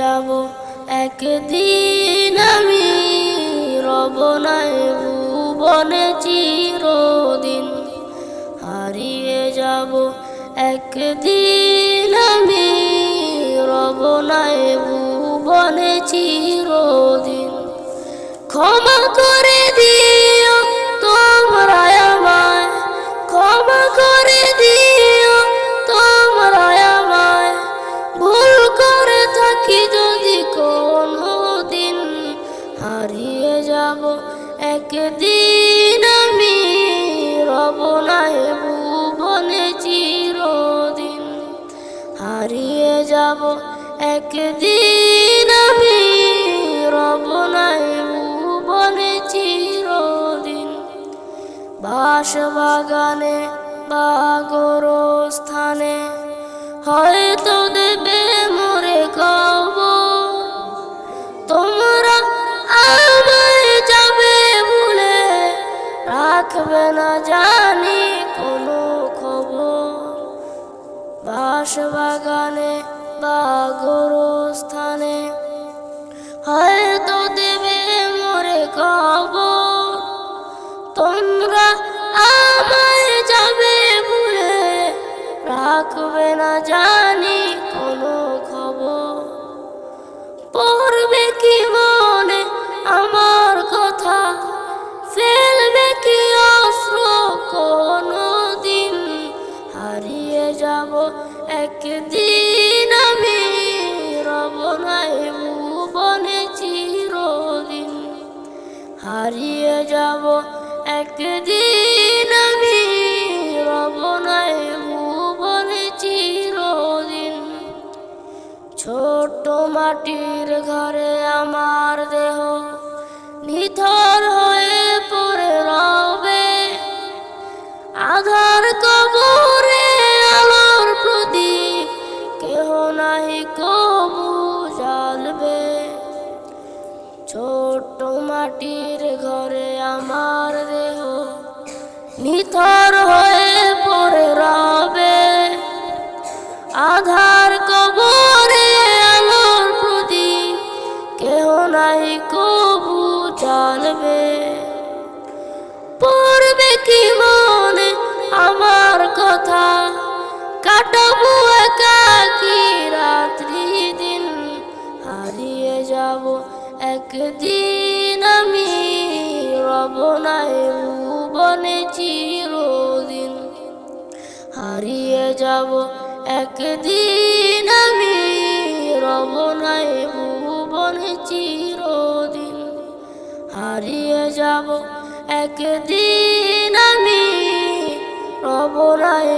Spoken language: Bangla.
যাব একদিন আমি, রব নাই ভুবনে চিরদিন। হারিয়ে যাব একদিন আমি, রব নাই ভুবনে চিরদিন। ক্ষমা করে দিও তোমরা আমায়, ক্ষমা করে দিও তোমরা আমায়, ভুল করে থাকি যদি কোনো দিন। হারিয়ে যাব একদিন আমি, রব নাই ভুবনে চিরদিন। হারিয়ে যাব একদিন আমি, রব নাই ভুবনে চিরদিন। বাঁশবাগানে বা গোরস্থানে হয়তো দেবে মোরে কবর, তোমরা আমায় যাবে ভুলে, রাখবে না জানি কোনো খবর। বাঁশবাগানে বা গোরস্থানে হয়তো দেবে মোরে কবর, তোমরা আমায় যাবে ভুলে, রাখবে না জানি কোনো খবর। পড়বে কি মনে আমার কথা, ফেলবে কি অশ্রু কোনো দিন। হারিয়ে যাব একদিন আমি, রব নাই ভুবনে চিরদিন। হারিয়ে যাব একদিন আমি, রব নাই ভুবনে চিরদিন। ছোট্ট মাটির ঘরে আমার দেহ নিথর হয়ে পড়ে রবে, আধার কবরে আলোর প্রদীপ কেহ নাহি কবু জ্বালবে। ছোট্ট মাটির ঘরে আমার দেহ নিথর হয়ে পড়ে রবে, আধার কবরে আলোর প্রদীপ কেহ নাহি কবু জ্বালবে। পড়বে কি মনে আমার কথা, কাটাবো একাকী রাত্রি দিন। হারিয়ে যাব একদিন আমি, রব নাই ভুবনে চিরদিন। হারিয়ে যাব একদিন আমি, রব নাই ভুবনে চিরদিন। হারিয়ে যাব একদিন আমি, রব নাই